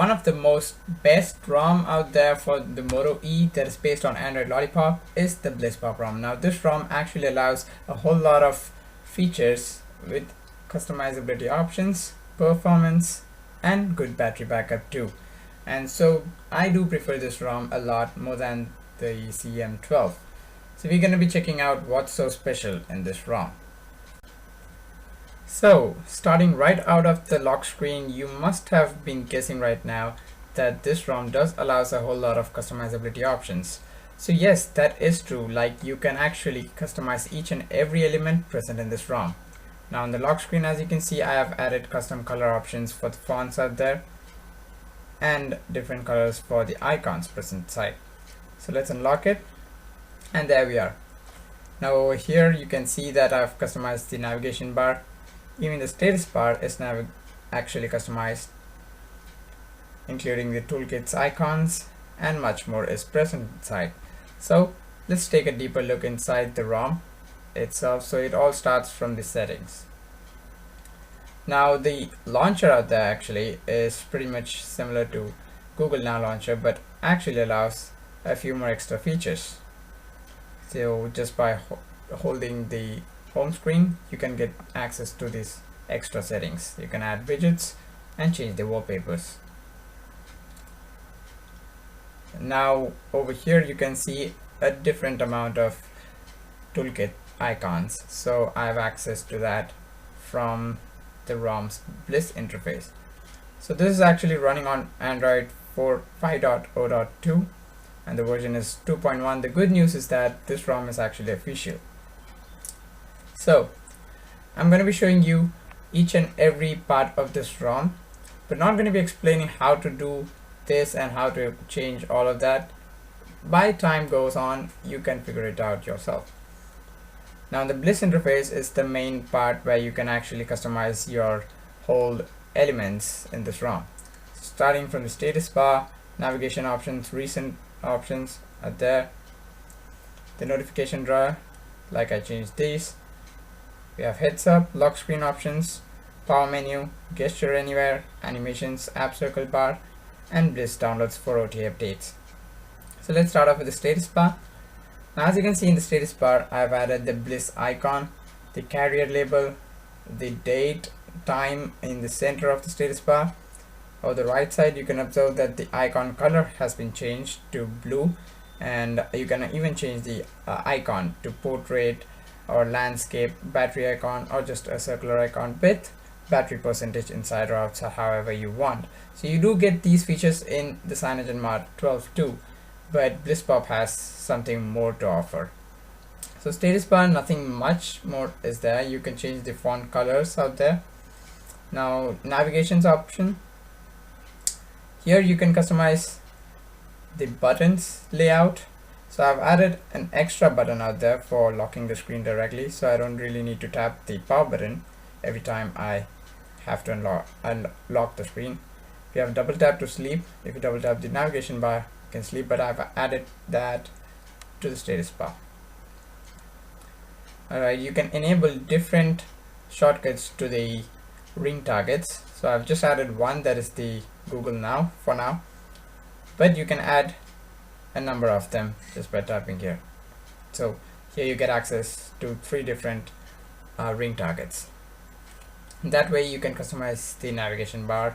one of the most best ROM out there for the Moto E that is based on Android Lollipop is the BlissPop ROM. Now this ROM actually allows a whole lot of features with customizability options, performance, and good battery backup too. And so I do prefer this ROM a lot more than the CM12. So we're going to be checking out what's so special in this ROM. So starting right out of the lock screen, you must have been guessing right now that this ROM does allows a whole lot of customizability options. So yes, that is true. Like, you can actually customize each and every element present in this ROM. Now on the lock screen, as you can see, I have added custom color options for the fonts out there and different colors for the icons present inside. So let's unlock it, and there we are. Now over here you can see that I've customized the navigation bar. Even the status bar is now actually customized, including the toolkit's icons, and much more is present inside. So let's take a deeper look inside the ROM itself. So it all starts from the settings. Now the launcher out there actually is pretty much similar to Google Now launcher, but actually allows a few more extra features. So just by holding the home screen, you can get access to these extra settings. You can add widgets and change the wallpapers. Now over here you can see a different amount of toolkit icons, so I have access to that from the ROM's Bliss interface. So this is actually running on Android 5.0.2 and the version is 2.1. The good news is that this ROM is actually official. So I'm going to be showing you each and every part of this ROM, but not going to be explaining how to do this and how to change all of that. By time goes on, you can figure it out yourself. Now the Bliss interface is the main part where you can actually customize your whole elements in this ROM. Starting from the status bar, navigation options, recent options are there. The notification drawer, like I changed these. We have heads up, lock screen options, power menu, gesture anywhere, animations, app circle bar, and Bliss downloads for OTA updates. So let's start off with the status bar. Now as you can see in the status bar, I have added the Bliss icon, the carrier label, the date, time in the center of the status bar. On the right side, you can observe that the icon color has been changed to blue, and you can even change the icon to portrait or landscape, battery icon, or just a circular icon with battery percentage inside or outside, however you want. So you do get these features in the CyanogenMod 12 too, but BlissPop has something more to offer. So status bar, nothing much more is there. You can change the font colors out there. Now navigations option. Here you can customize the buttons layout. So I've added an extra button out there for locking the screen directly, so I don't really need to tap the power button every time I have to unlock the screen. We have double tap to sleep. If you double tap the navigation bar, you can sleep, but I've added that to the status bar. Alright, you can enable different shortcuts to the ring targets. So I've just added one, that is the Google Now for now, but you can add a number of them just by tapping here. So here you get access to 3 different ring targets. That way you can customize the navigation bar.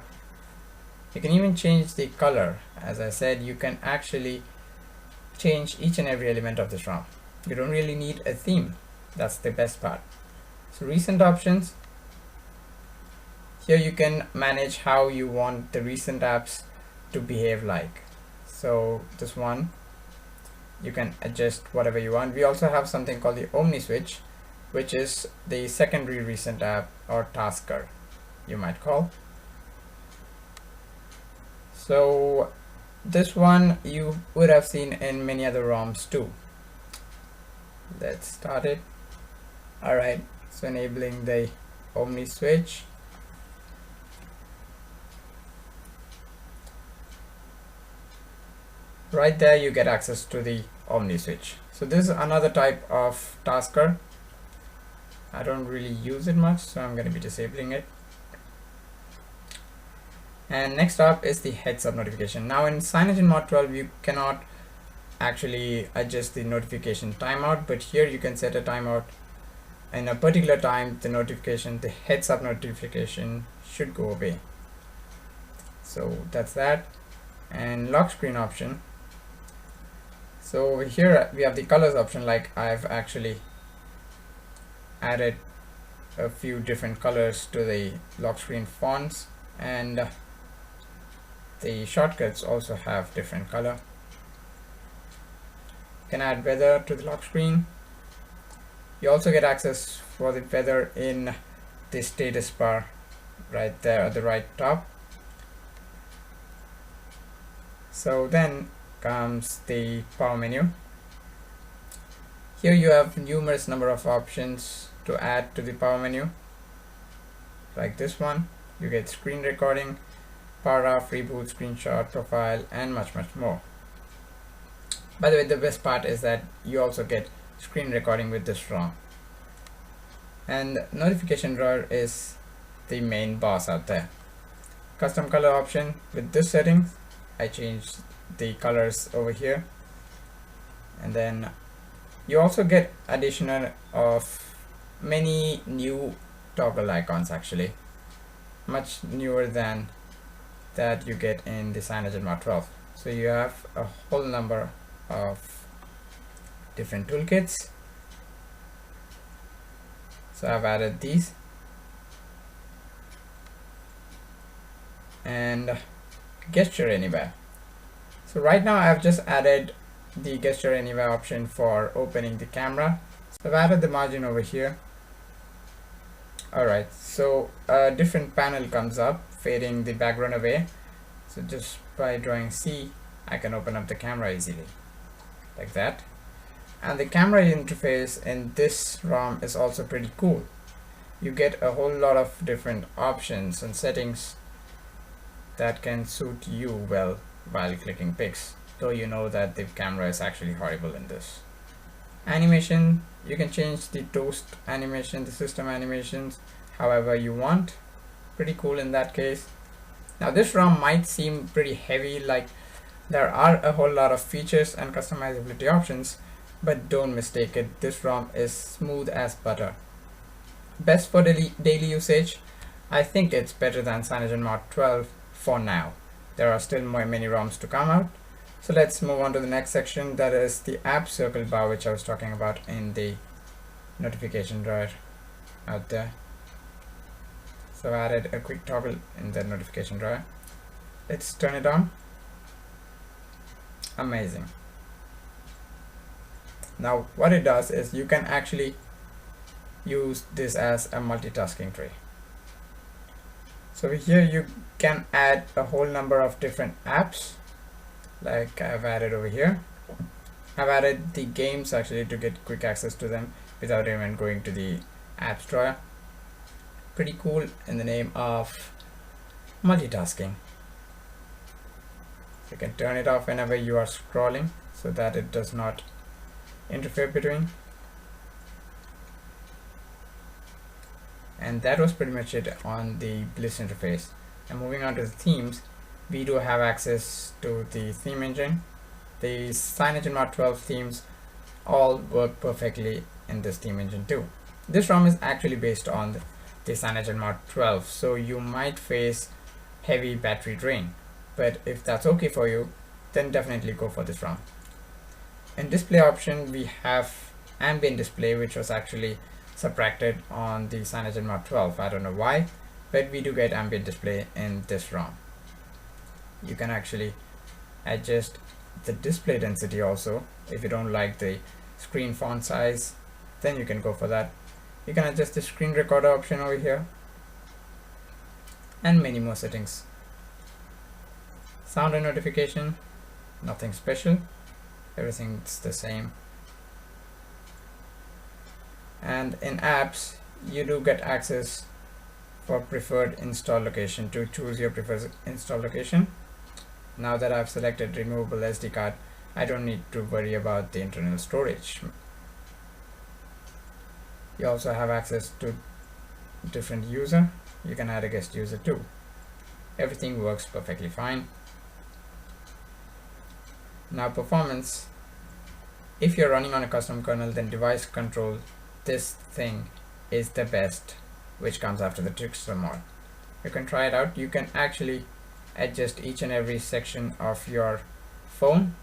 You can even change the color. As I said, you can actually change each and every element of this ROM. You don't really need a theme. That's the best part. So recent options. Here you can manage how you want the recent apps to behave like. So this one, you can adjust whatever you want. We also have something called the Omni Switch, which is the secondary recent app or tasker, you might call. So this one you would have seen in many other ROMs too. Let's start it. Alright, so enabling the Omni Switch. Right there you get access to the Omni Switch. So this is another type of tasker. I don't really use it much, so I'm going to be disabling it. And next up is the heads up notification. Now in CyanogenMod Mod 12 you cannot actually adjust the notification timeout, but here you can set a timeout. In a particular time, the heads up notification should go away. So that's that. And lock screen option. So over here we have the colors option. Like I've actually added a few different colors to the lock screen fonts, and the shortcuts also have different color. You can add weather to the lock screen. You also get access for the weather in the status bar right there at the right top. So then comes the power menu. Here you have numerous number of options to add to the power menu, like this one. You get screen recording, power off, reboot, screenshot, profile, and much more. By the way, the best part is that you also get screen recording with this ROM. And notification drawer is the main boss out there. Custom color option. With this setting, I changed the colors over here, and then you also get additional of many new toggle icons, actually much newer than that you get in the CyanogenMod Mod 12. So you have a whole number of different toolkits. So I've added these, and gesture anywhere. So right now I've just added the gesture anywhere option for opening the camera. So I've added the margin over here. Alright, so a different panel comes up, fading the background away. So just by drawing C, I can open up the camera easily, like that. And the camera interface in this ROM is also pretty cool. You get a whole lot of different options and settings that can suit you well while clicking pics, though you know that the camera is actually horrible in this. Animation, you can change the toast animation, the system animations, however you want. Pretty cool in that case. Now this ROM might seem pretty heavy, like there are a whole lot of features and customizability options, but don't mistake it, this ROM is smooth as butter. Best for daily usage, I think it's better than CyanogenMod Mod 12 for now. There are still many ROMs to come out. So let's move on to the next section, that is the app circle bar, which I was talking about in the notification drawer out there. So I added a quick toggle in the notification drawer. Let's turn it on. Amazing. Now what it does is you can actually use this as a multitasking tree. So here you can add a whole number of different apps, like I've added over here. I've added the games actually to get quick access to them without even going to the apps drawer. Pretty cool in the name of multitasking. You can turn it off whenever you are scrolling so that it does not interfere between. And that was pretty much it on the Bliss interface. And moving on to the themes, we do have access to the theme engine. The CyanogenMod Mod 12 themes all work perfectly in this theme engine too. This ROM is actually based on the CyanogenMod Mod 12, so you might face heavy battery drain, but if that's okay for you, then definitely go for this ROM. In display option, we have ambient display, which was actually subtracted on the CyanogenMod Mod 12. I don't know why, but we do get ambient display in this ROM. You can actually adjust the display density also. If you don't like the screen font size, then you can go for that. You can adjust the screen recorder option over here, and many more settings. Sound and notification, nothing special, everything's the same. And in apps, you do get access for preferred install location to choose your preferred install location. Now that I've selected removable SD card, I don't need to worry about the internal storage. You also have access to different user. You can add a guest user too. everything works perfectly fine. Now performance, if you're running on a custom kernel, then device control, this thing is the best, which comes after the trickster mod. You can try it out. You can actually adjust each and every section of your phone,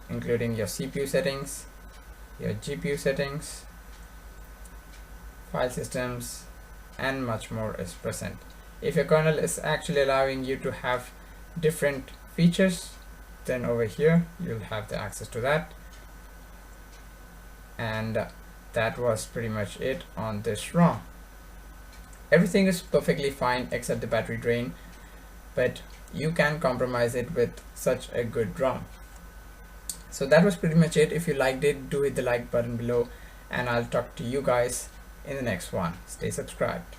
including your CPU settings, your GPU settings, file systems, and much more is present. If your kernel is actually allowing you to have different features, then over here you'll have the access to that. And that was pretty much it on this ROM. Everything is perfectly fine except the battery drain, but you can compromise it with such a good ROM. So that was pretty much it. If you liked it, do hit the like button below, and I'll talk to you guys in the next one. Stay subscribed.